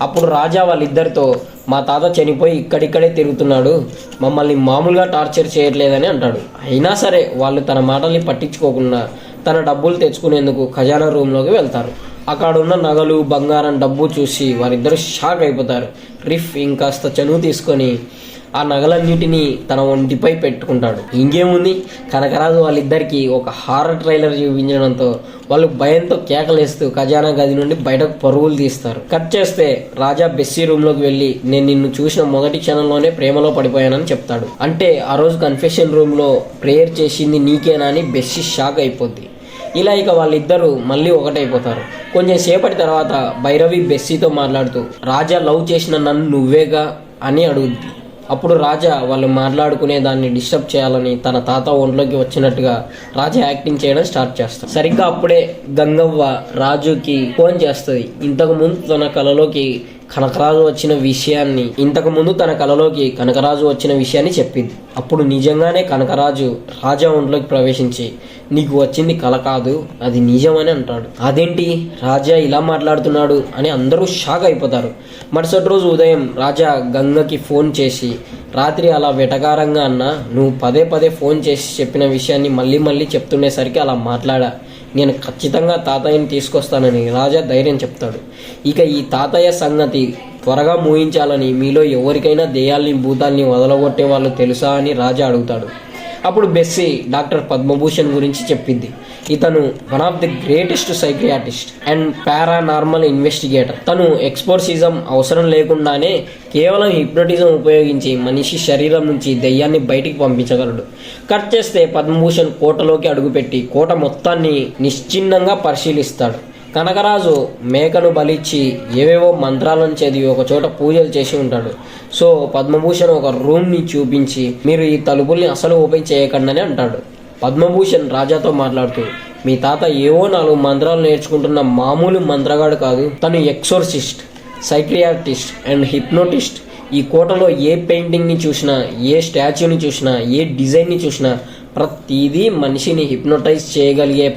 అప్పుడు రాజా వాళ్ళిద్దరితో, మా తాత చనిపోయి ఇక్కడిక్కడే తిరుగుతున్నాడు, మమ్మల్ని మామూలుగా టార్చర్ చేయట్లేదని అంటాడు. అయినా సరే వాళ్ళు తన మాటల్ని పట్టించుకోకుండా తన డబ్బులు తెచ్చుకునేందుకు ఖజానా రూమ్లోకి వెళ్తారు. అక్కడ ఉన్న నగలు, బంగారం, డబ్బు చూసి వారిద్దరూ షాక్ అయిపోతారు. రిఫ్ ఇంకాస్త చనువు తీసుకొని ఆ నగలన్నిటినీ తన ఒంటిపై పెట్టుకుంటాడు. ఇంకేముంది, కనకరాజు వాళ్ళిద్దరికీ ఒక హారర్ ట్రైలర్ చూపించడంతో వాళ్ళు భయంతో కేకలేస్తూ ఖజానా గది నుండి బయటకు పరుగులు తీస్తారు. కట్ చేస్తే రాజా బెస్సీ రూమ్లోకి వెళ్ళి, నేను నిన్ను చూసిన మొదటి క్షణంలోనే ప్రేమలో పడిపోయానని చెప్తాడు. అంటే ఆ రోజు కన్ఫెషన్ రూమ్లో ప్రేయర్ చేసింది నీకేనా అని బెస్సీ షాక్ అయిపోద్ది. ఇలా ఇక వాళ్ళిద్దరూ మళ్ళీ ఒకటైపోతారు. కొంచెం సేపటి తర్వాత భైరవి బెస్సీతో మాట్లాడుతూ, రాజా లవ్ చేసిన నన్ను నువ్వేగా అని అడుగుద్ది. అప్పుడు రాజా వాళ్ళు మాట్లాడుకునే దాన్ని డిస్టర్బ్ చేయాలని తన తాత ఒంట్లోకి వచ్చినట్టుగా రాజా యాక్టింగ్ చేయడం స్టార్ట్ చేస్తాడు. సరిగ్గా అప్పుడే గంగవ్వ రాజుకి ఫోన్ చేస్తుంది. ఇంతకుముందు తన కలలోకి కనకరాజు వచ్చిన విషయాన్ని చెప్పింది. అప్పుడు నిజంగానే కనకరాజు రాజా ఒంట్లోకి ప్రవేశించి, నీకు వచ్చింది కల కాదు, అది నిజమని అంటాడు. అదేంటి రాజా ఇలా మాట్లాడుతున్నాడు అని అందరూ షాక్ అయిపోతారు. మరుసటి రోజు ఉదయం రాజా గంగకి ఫోన్ చేసి, రాత్రి అలా వెటకారంగా అన్నా, నువ్వు పదే పదే ఫోన్ చేసి చెప్పిన విషయాన్ని మళ్ళీ మళ్ళీ చెప్తుండేసరికి అలా మాట్లాడా, నేను ఖచ్చితంగా తాతయ్యని తీసుకొస్తానని రాజా ధైర్యం చెప్తాడు. ఇక ఈ తాతయ్య సంగతి త్వరగా మూయించాలని మీలో ఎవరికైనా దెయ్యాల్ని భూతాల్ని వదలగొట్టే వాళ్ళు తెలుసా అని రాజా అడుగుతాడు. అప్పుడు బెస్సీ డాక్టర్ పద్మభూషణ్ గురించి చెప్పింది. ఇతను one of the greatest psychiatrist and paranormal investigator. తను ఎక్స్పోర్సిజం అవసరం లేకుండానే కేవలం హిప్నోటిజం ఉపయోగించి మనిషి శరీరం నుంచి దెయ్యాన్ని బయటికి పంపించగలడు. కట్ చేస్తే పద్మభూషణ్ కోటలోకి అడుగుపెట్టి కోట మొత్తాన్ని నిశ్చిన్నంగా పరిశీలిస్తాడు. కనకరాజు మేకను బలిచ్చి ఏవేవో మంత్రాలను చదివి ఒక చోట పూజలు చేసి ఉంటాడు. సో పద్మభూషణ్ ఒక రూమ్ని చూపించి, మీరు ఈ తలుపుల్ని అసలు ఓపెన్ చేయకండి అంటాడు. పద్మభూషణ్ రాజాతో మాట్లాడుతూ, మీ తాత ఏవో 4 మంత్రాలు నేర్చుకుంటున్న మామూలు మంత్రగాడు కాదు, తను ఎక్సోర్సిస్ట్, సైక్రియాటిస్ట్ అండ్ హిప్నోటిస్ట్. ఈ కోటలో ఏ పెయింటింగ్ని చూసినా, ఏ స్టాచ్యూని చూసినా, ఏ డిజైన్ని చూసినా ప్రతిదీ మనిషిని హిప్నోటైజ్ చేయగలిగే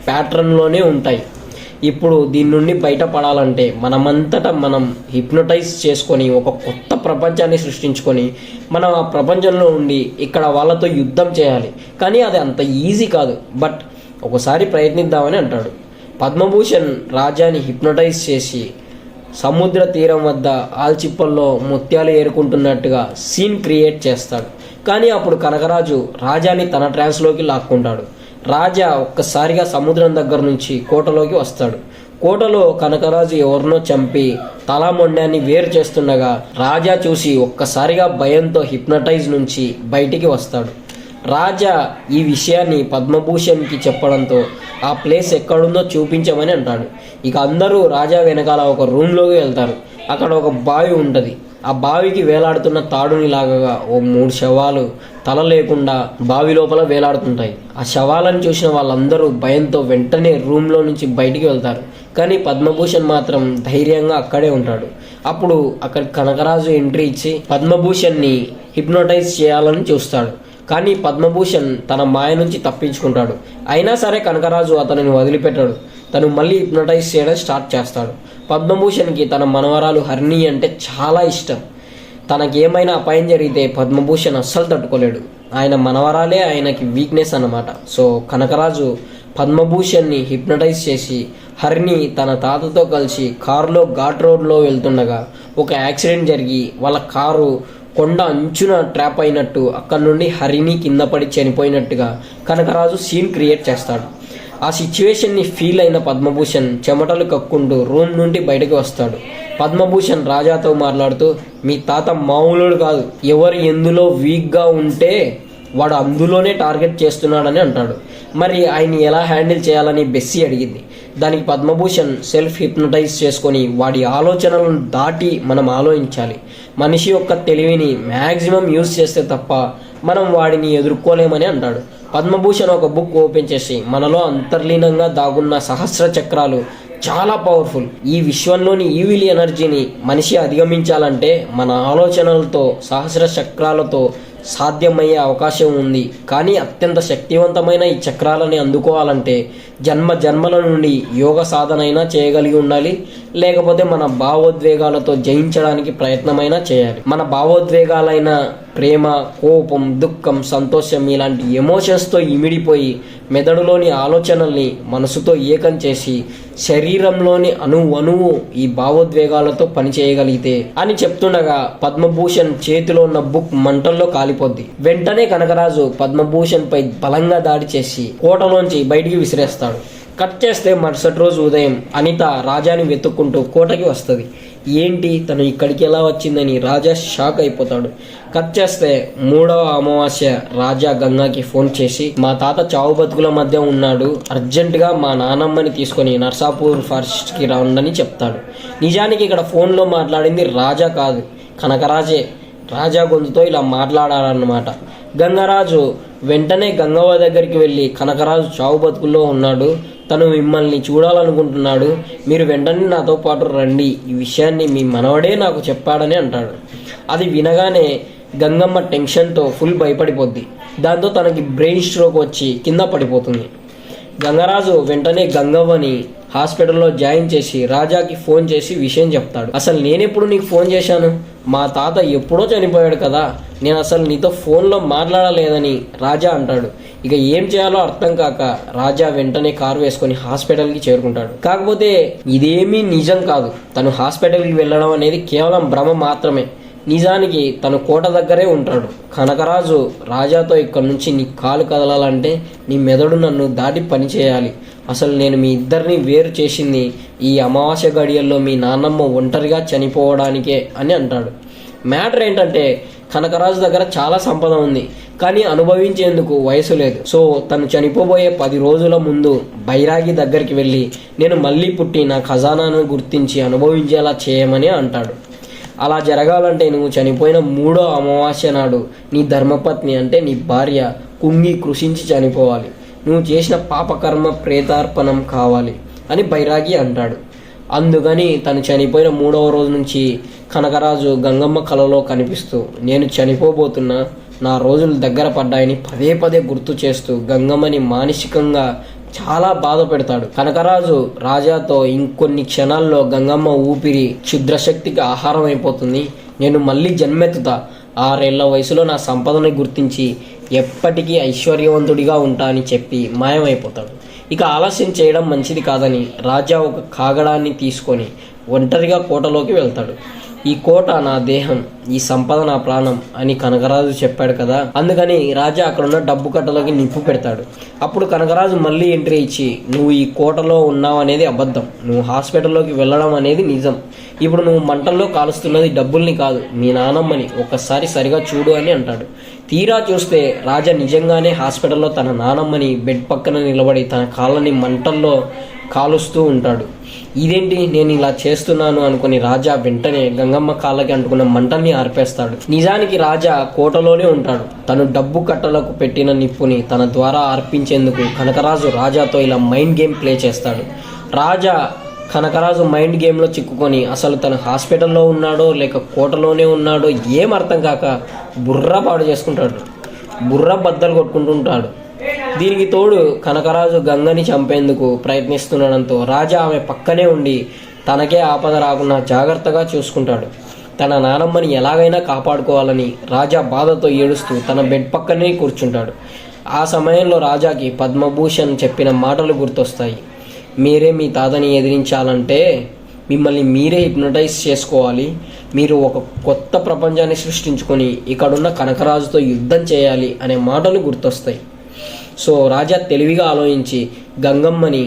ప్యాటర్న్లోనే ఉంటాయి. ఇప్పుడు దీని నుండి బయటపడాలంటే మనమంతటా మనం హిప్నోటైజ్ చేసుకొని ఒక కొత్త ప్రపంచాన్ని సృష్టించుకొని మనం ఆ ప్రపంచంలో ఉండి ఇక్కడ వాళ్ళతో యుద్ధం చేయాలి. కానీ అది అంత ఈజీ కాదు, బట్ ఒకసారి ప్రయత్నిద్దామని అంటాడు. పద్మభూషణ్ రాజాని హిప్నోటైజ్ చేసి సముద్ర తీరం వద్ద ఆల్చిప్పల్లో ముత్యాలు ఏరుకుంటున్నట్టుగా సీన్ క్రియేట్ చేస్తాడు. కానీ అప్పుడు కనకరాజు రాజాని తన ట్రాన్స్లోకి లాక్కుంటాడు. రాజా ఒక్కసారిగా సముద్రం దగ్గర నుంచి కోటలోకి వస్తాడు. కోటలో కనకరాజు ఎవరినో చంపి తలా మొండాన్ని వేరు చేస్తుండగా రాజా చూసి ఒక్కసారిగా భయంతో హిప్నటైజ్ నుంచి బయటికి వస్తాడు. రాజా ఈ విషయాన్ని పద్మభూషణ్కి చెప్పడంతో ఆ ప్లేస్ ఎక్కడుందో చూపించమని అంటాడు. ఇక అందరూ రాజా వెనకాల ఒక రూమ్లోకి వెళ్తారు. అక్కడ ఒక బావి ఉంటుంది. ఆ బావికి వేలాడుతున్న తాడుని లాగా ఓ 3 శవాలు తల లేకుండా బావి లోపల వేలాడుతుంటాయి. ఆ శవాలను చూసిన వాళ్ళందరూ భయంతో వెంటనే రూమ్లో నుంచి బయటికి వెళ్తారు. కానీ పద్మభూషణ్ మాత్రం ధైర్యంగా అక్కడే ఉంటాడు. అప్పుడు అక్కడ కనకరాజు ఎంట్రీ ఇచ్చి పద్మభూషణ్ని హిప్నోటైజ్ చేయాలని చూస్తాడు. కానీ పద్మభూషణ్ తన మాయ నుంచి తప్పించుకుంటాడు. అయినా సరే కనకరాజు అతనిని వదిలిపెట్టాడు. తను మళ్ళీ హిప్నోటైజ్ చేయడం స్టార్ట్ చేస్తాడు. పద్మభూషణ్కి తన మనవరాలు హరిణి అంటే చాలా ఇష్టం. తనకేమైనా అపాయం జరిగితే పద్మభూషణ్ అస్సలు తట్టుకోలేడు. ఆయన మనవరాలే ఆయనకి వీక్నెస్ అన్నమాట. సో కనకరాజు పద్మభూషణ్ని హిప్నటైజ్ చేసి హరిని తన తాతతో కలిసి కారులో ఘాట్ రోడ్లో వెళ్తుండగా ఒక యాక్సిడెంట్ జరిగి వాళ్ళ కారు కొండ అంచున ట్రాప్ అయినట్టు అక్కడి నుండి హరిని కింద పడి చనిపోయినట్టుగా కనకరాజు సీన్ క్రియేట్ చేస్తాడు. ఆ సిచ్యువేషన్ని ఫీల్ అయిన పద్మభూషణ్ చెమటలు కక్కుంటూ రూమ్ నుండి బయటకు వస్తాడు. పద్మభూషణ్ రాజాతో మాట్లాడుతూ, మీ తాత మామూలుడు కాదు, ఎవరు ఎందులో వీక్గా ఉంటే వాడు అందులోనే టార్గెట్ చేస్తున్నాడని అంటాడు. మరి ఆయన్ని ఎలా హ్యాండిల్ చేయాలని బెస్సీ అడిగింది. దానికి పద్మభూషణ్ సెల్ఫ్ హిప్నటైజ్ చేసుకొని వాడి ఆలోచనలను దాటి మనం ఆలోచించాలి. మనిషి యొక్క తెలివిని మ్యాక్సిమం యూజ్ చేస్తే తప్ప మనం వాడిని ఎదుర్కోలేమని అంటాడు. పద్మభూషణ్ ఒక బుక్ ఓపెన్ చేసి మనలో అంతర్లీనంగా దాగున్న సహస్ర చక్రాలు చాలా పవర్ఫుల్. ఈ విశ్వంలోని ఈవిల్ ఎనర్జీని మనిషి అధిగమించాలంటే మన ఆలోచనలతో సహస్ర చక్రాలతో సాధ్యమయ్యే అవకాశం ఉంది. కానీ అత్యంత శక్తివంతమైన ఈ చక్రాలని అందుకోవాలంటే జన్మ జన్మల నుండి యోగ సాధనైనా చేయగలిగి ఉండాలి, లేకపోతే మన భావోద్వేగాలతో జయించడానికి ప్రయత్నమైనా చేయాలి. మన భావోద్వేగాలైన ప్రేమ, కోపం, దుఃఖం, సంతోషం ఇలాంటి ఎమోషన్స్తో ఇమిడిపోయి మెదడులోని ఆలోచనల్ని మనసుతో ఏకం చేసి శరీరంలోని అణువు ఈ భావోద్వేగాలతో పనిచేయగలిగితే అని చెప్తుండగా పద్మభూషణ్ చేతిలో ఉన్న బుక్ మంటల్లో కాలిపోద్ది. వెంటనే కనకరాజు పద్మభూషణ్ పై బలంగా దాడి చేసి కోటలోంచి బయటికి విసిరేస్తాడు. కట్ చేస్తే మరుసటి రోజు ఉదయం అనిత రాజాని వెతుక్కుంటూ కోటకి వస్తుంది. ఏంటి తను ఇక్కడికి ఎలా వచ్చిందని రాజా షాక్ అయిపోతాడు. కట్ చేస్తే 3వ అమావాస్య రాజా గంగాకి ఫోన్ చేసి, మా తాత చావు బతుకుల మధ్య ఉన్నాడు, అర్జెంటుగా మా నానమ్మని తీసుకొని నర్సాపూర్ ఫారెస్ట్కి రాండని చెప్తాడు. నిజానికి ఇక్కడ ఫోన్లో మాట్లాడింది రాజా కాదు, కనకరాజే. రాజా గొంతుతో ఇలా మాట్లాడాలన్నమాట. గంగరాజు వెంటనే గంగవ్వ దగ్గరికి వెళ్ళి, కనకరాజు చావు బతుకుల్లో ఉన్నాడు, తను మిమ్మల్ని చూడాలనుకుంటున్నాడు, మీరు వెంటనే నాతో పాటు రండి, ఈ విషయాన్ని మీ మనవడే నాకు చెప్పాడని అంటాడు. అది వినగానే గంగమ్మ టెన్షన్తో ఫుల్ భయపడిపోద్ది. దాంతో తనకి బ్రెయిన్ స్ట్రోక్ వచ్చి కింద పడిపోతుంది. గంగరాజు వెంటనే గంగవ్వని హాస్పిటల్లో జాయిన్ చేసి రాజాకి ఫోన్ చేసి విషయం చెప్తాడు. అసలు నేనెప్పుడు నీకు ఫోన్ చేశాను, మా తాత ఎప్పుడో చనిపోయాడు కదా, నేను అసలు నీతో ఫోన్లో మాట్లాడలేదని రాజా అంటాడు. ఇక ఏం చేయాలో అర్థం కాక రాజా వెంటనే కారు వేసుకొని హాస్పిటల్కి చేరుకుంటాడు. కాకపోతే ఇదేమీ నిజం కాదు, తను హాస్పిటల్కి వెళ్ళడం అనేది కేవలం భ్రమ మాత్రమే. నిజానికి తను కోట దగ్గరే ఉంటాడు. కనకరాజు రాజాతో, ఇక్కడ నుంచి నీ కాలు కదలాలంటే నీ మెదడు నన్ను దాటి పని చేయాలి. అసలు నేను మీ ఇద్దరిని వేరు చేసింది ఈ అమావాస్య గడియల్లో మీ నాన్నమ్మ ఒంటరిగా చనిపోవడానికే అని అంటాడు. మ్యాటర్ ఏంటంటే కనకరాజు దగ్గర చాలా సంపద ఉంది, కానీ అనుభవించేందుకు వయసు లేదు. సో తను చనిపోబోయే 10 రోజుల ముందు బైరాగి దగ్గరికి వెళ్ళి, నేను మళ్ళీ పుట్టి నా ఖజానాను గుర్తించి అనుభవించేలా చేయమని అంటాడు. అలా జరగాలంటే నువ్వు చనిపోయిన 3వ అమావాస్య నాడు నీ ధర్మపత్ని అంటే నీ భార్య కుంగి కృషించి చనిపోవాలి. నువ్వు చేసిన పాపకర్మ ప్రేతార్పణం కావాలి అని బైరాగి అంటాడు. అందుకని తను చనిపోయిన 3వ రోజు నుంచి కనకరాజు గంగమ్మ కలలో కనిపిస్తూ, నేను చనిపోబోతున్నా, నా రోజులు దగ్గర పడ్డాయని పదే పదే గుర్తు చేస్తూ గంగమ్మని మానసికంగా చాలా బాధ పెడతాడు. కనకరాజు రాజాతో, ఇంకొన్ని క్షణాల్లో గంగమ్మ ఊపిరి క్షుద్రశక్తికి ఆహారం అయిపోతుంది, నేను మళ్ళీ జన్మెత్తుతా, 6 ఏళ్ల వయసులో నా సంపదను గుర్తించి ఎప్పటికీ ఐశ్వర్యవంతుడిగా ఉంటా అని చెప్పి మాయమైపోతాడు. ఇక ఆలస్యం చేయడం మంచిది కాదని రాజా ఒక కాగడాన్ని తీసుకొని ఒంటరిగా కోటలోకి వెళ్తాడు. ఈ కోట నా దేహం, ఈ సంపద నా ప్రాణం అని కనకరాజు చెప్పాడు కదా, అందుకని రాజా అక్కడున్న డబ్బు కట్టలోకి నిప్పు పెడతాడు. అప్పుడు కనకరాజు మళ్ళీ ఎంట్రీ ఇచ్చి, నువ్వు ఈ కోటలో ఉన్నావు అనేది అబద్ధం, నువ్వు హాస్పిటల్లోకి వెళ్ళడం అనేది నిజం, ఇప్పుడు నువ్వు మంటల్లో కాలుస్తున్నది డబ్బుల్ని కాదు, మీ నానమ్మని, ఒక్కసారి సరిగా చూడు అని అంటాడు. తీరా చూస్తే రాజా నిజంగానే హాస్పిటల్లో తన నానమ్మని బెడ్ పక్కన నిలబడి తన కాళ్ళని మంటల్లో కాలుస్తూ ఉంటాడు. ఇదేంటి నేను ఇలా చేస్తున్నాను అనుకుని రాజా వెంటనే గంగమ్మ కాళ్ళకి అంటుకున్న మంటల్ని ఆర్పేస్తాడు. నిజానికి రాజా కోటలోనే ఉంటాడు. తను డబ్బు కట్టలకు పెట్టిన నిప్పుని తన ద్వారా ఆర్పించేందుకు కనకరాజు రాజాతో ఇలా మైండ్ గేమ్ ప్లే చేస్తాడు. రాజా కనకరాజు మైండ్ గేమ్లో చిక్కుకొని అసలు తను హాస్పిటల్లో ఉన్నాడో లేక కోటలోనే ఉన్నాడో ఏం అర్థం కాక బుర్ర పాడు చేసుకుంటాడు, బుర్ర బద్దలు కొట్టుకుంటుంటాడు. దీనికి తోడు కనకరాజు గంగని చంపేందుకు ప్రయత్నిస్తుండడంతో రాజా ఆమె పక్కనే ఉండి తనకే ఆపద రాకుండా జాగ్రత్తగా చూసుకుంటాడు. తన నానమ్మని ఎలాగైనా కాపాడుకోవాలని రాజా బాధతో ఏడుస్తూ తన బెడ్ పక్కనే కూర్చుంటాడు. ఆ సమయంలో రాజాకి పద్మభూషణ్ చెప్పిన మాటలు గుర్తొస్తాయి. మీరే మీ తాతని ఎదిరించాలంటే మిమ్మల్ని మీరే హిప్నటైజ్ చేసుకోవాలి, మీరు ఒక కొత్త ప్రపంచాన్ని సృష్టించుకొని ఇక్కడున్న కనకరాజుతో యుద్ధం చేయాలి అనే మాటలు గుర్తొస్తాయి. సో రాజా తెలివిగా ఆలోచించి గంగమ్మని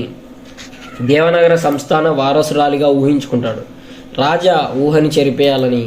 దేవనగర సంస్థాన వారసురాలిగా ఊహించుకుంటాడు. రాజా ఊహని చెరిపేయాలని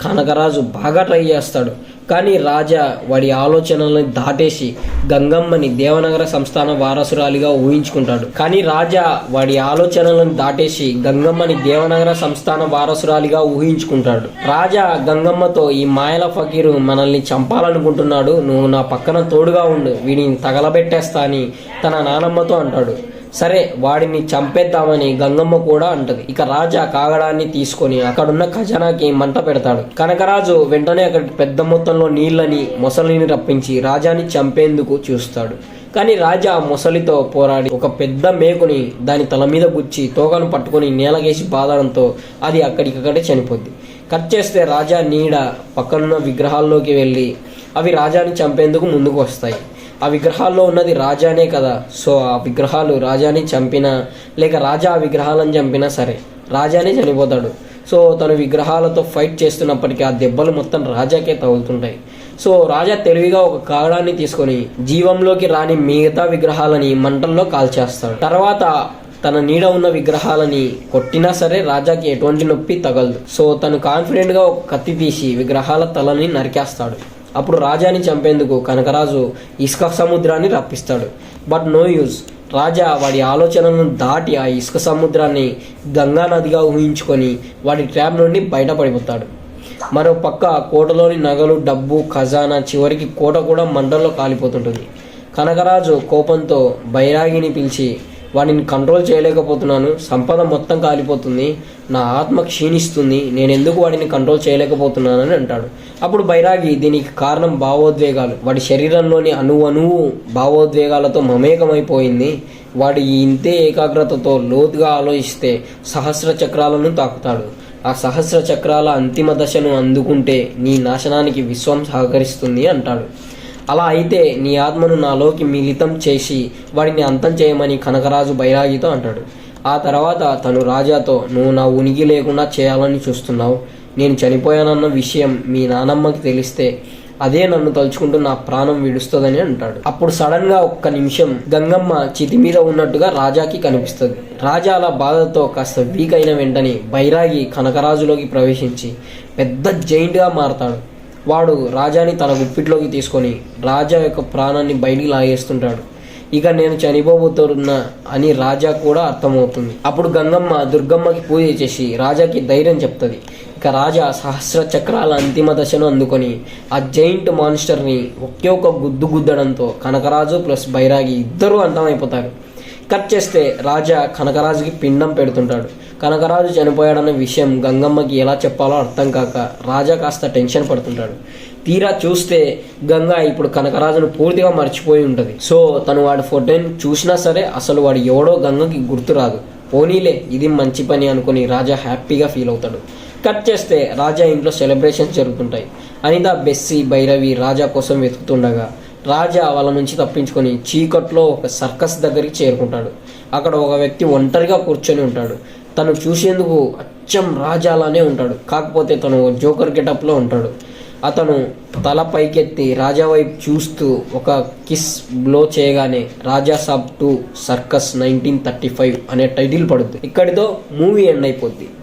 కనకరాజు బాగా ట్రై చేస్తాడు. కానీ రాజా వాడి ఆలోచనల్ని దాటేసి గంగమ్మని దేవనగర సంస్థాన వారసురాలిగా ఊహించుకుంటాడు. కానీ రాజా వాడి ఆలోచనలను దాటేసి గంగమ్మని దేవనగర సంస్థాన వారసురాలిగా ఊహించుకుంటాడు. రాజా గంగమ్మతో, ఈ మాయల ఫకీరు మనల్ని చంపాలనుకుంటున్నాడు, నువ్వు నా పక్కన తోడుగా ఉండు, వీడిని తగలబెట్టేస్తా అని తన నానమ్మతో అంటాడు. సరే వాడిని చంపేద్దామని గంగమ్మ కూడా అంటది. ఇక రాజా కాగడాన్ని తీసుకొని అక్కడున్న ఖజానాకి మంట పెడతాడు. కనకరాజు వెంటనే అక్కడికి పెద్ద మొత్తంలో నీళ్ళని మొసలిని రప్పించి రాజాని చంపేందుకు చూస్తాడు. కానీ రాజా మొసలితో పోరాడి ఒక పెద్ద మేకుని దాని తల మీద గుచ్చి తోకను పట్టుకొని నేలకేసి బాదడంతో అది అక్కడికక్కడే చనిపోద్ది. కట్ చేస్తే రాజా నీడ పక్కనున్న విగ్రహాల్లోకి వెళ్ళి అవి రాజాని చంపేందుకు ముందుకు వస్తాయి. ఆ విగ్రహాల్లో ఉన్నది రాజానే కదా. సో ఆ విగ్రహాలు రాజాని చంపినా లేక రాజా ఆ విగ్రహాలను చంపినా సరే రాజానే చనిపోతాడు. సో తను విగ్రహాలతో ఫైట్ చేస్తున్నప్పటికీ ఆ దెబ్బలు మొత్తం రాజాకే తగులుతుంటాయి. సో రాజా తెలివిగా ఒక కాగడాన్ని తీసుకొని జీవంలోకి రాని మిగతా విగ్రహాలని మంటల్లో కాల్చేస్తాడు. తర్వాత తన నీడ ఉన్న విగ్రహాలని కొట్టినా సరే రాజాకి ఎటువంటి నొప్పి తగలదు. సో తను కాన్ఫిడెంట్గా ఒక కత్తి తీసి విగ్రహాల తలని నరికేస్తాడు. అప్పుడు రాజాని చంపేందుకు కనకరాజు ఇసుక సముద్రాన్ని రప్పిస్తాడు. But no use. రాజా వాడి ఆలోచనలను దాటి ఆ ఇసుక సముద్రాన్ని గంగా నదిగా ఊహించుకొని వాడి ట్రాప్ నుండి బయటపడిపోతాడు. మరో పక్క కోటలోని నగలు, డబ్బు, ఖజానా, చివరికి కోట కూడా మంటల్లో కాలిపోతుంటుంది. కనకరాజు కోపంతో బైరాగిని పిలిచి, వాడిని కంట్రోల్ చేయలేకపోతున్నాను, సంపద మొత్తం కాలిపోతుంది, నా ఆత్మ క్షీణిస్తుంది, నేను ఎందుకు వాడిని కంట్రోల్ చేయలేకపోతున్నానని అంటాడు. అప్పుడు బైరాగి, దీనికి కారణం భావోద్వేగాలు, వాడి శరీరంలోని అణువు భావోద్వేగాలతో మమేకమైపోయింది, వాడు ఇంతే ఏకాగ్రతతో లోతుగా ఆలోచిస్తే సహస్ర చక్రాలను తాకుతాడు, ఆ సహస్ర చక్రాల అంతిమ దశను అందుకుంటే నీ నాశనానికి విశ్వం సహకరిస్తుంది అంటాడు. అలా అయితే నీ ఆత్మను నాలోకి మిళితం చేసి వాడిని అంతం చేయమని కనకరాజు బైరాగితో అంటాడు. ఆ తర్వాత తను రాజాతో, నువ్వు నా ఉనికి లేకుండా చేయాలని చూస్తున్నావు, నేను చనిపోయానన్న విషయం మీ నానమ్మకి తెలిస్తే అదే నన్ను తలుచుకుంటూ నా ప్రాణం విడుస్తుందని అంటాడు. అప్పుడు సడన్ గా ఒక్క నిమిషం గంగమ్మ చితి మీద ఉన్నట్టుగా రాజాకి కనిపిస్తుంది. రాజా అలా బాధతో కాస్త వీక్ అయిన వెంటనే బైరాగి కనకరాజులోకి ప్రవేశించి పెద్ద జైంట్ గా మారతాడు. వాడు రాజాని తన గుప్పిట్లోకి తీసుకొని రాజా యొక్క ప్రాణాన్ని బయటికి లాగేస్తుంటాడు. ఇక నేను చనిపోబోతున్నా అని రాజా కూడా అర్థమవుతుంది. అప్పుడు గంగమ్మ దుర్గమ్మకి పూజ చేసి రాజాకి ధైర్యం చెప్తుంది. ఇక రాజా సహస్ర చక్రాల అంతిమ దశను అందుకొని ఆ జైంట్ మాన్స్టర్ని ఒకే ఒక గుద్దు గుద్దడంతో కనకరాజు ప్లస్ బైరాగి ఇద్దరూ అంతమైపోతారు. కట్ చేస్తే రాజా కనకరాజుకి పిండం పెడుతుంటాడు. కనకరాజు చనిపోయాడన్న విషయం గంగమ్మకి ఎలా చెప్పాలో అర్థం కాక రాజా కాస్త టెన్షన్ పడుతుంటాడు. తీరా చూస్తే గంగ ఇప్పుడు కనకరాజును పూర్తిగా మర్చిపోయి ఉంటుంది. సో తను వాడి ఫోటోని చూసినా సరే అసలు వాడు ఎవడో గంగకి గుర్తురాదు. పోనీలే ఇది మంచి పని అనుకుని రాజా హ్యాపీగా ఫీల్ అవుతాడు. కట్ చేస్తే రాజా ఇంట్లో సెలబ్రేషన్స్ జరుగుతుంటాయి. అనిత, బెస్సీ, భైరవి రాజా కోసం వెతుకుతుండగా రాజా వాళ్ళ నుంచి తప్పించుకొని చీకట్లో ఒక సర్కస్ దగ్గరికి చేరుకుంటాడు. అక్కడ ఒక వ్యక్తి ఒంటరిగా కూర్చొని ఉంటాడు. తను చూసేందుకు అచ్చం రాజాలానే ఉంటాడు, కాకపోతే తను జోకర్ గెటప్లో ఉంటాడు. అతను తల పైకెత్తి రాజా వైపు చూస్తూ ఒక కిస్ బ్లో చేయగానే రాజా సాబ్ 2 సర్కస్ 1935 అనే టైటిల్ పడుతుంది. ఇక్కడితో మూవీ ఎండ్ అయిపోద్ది.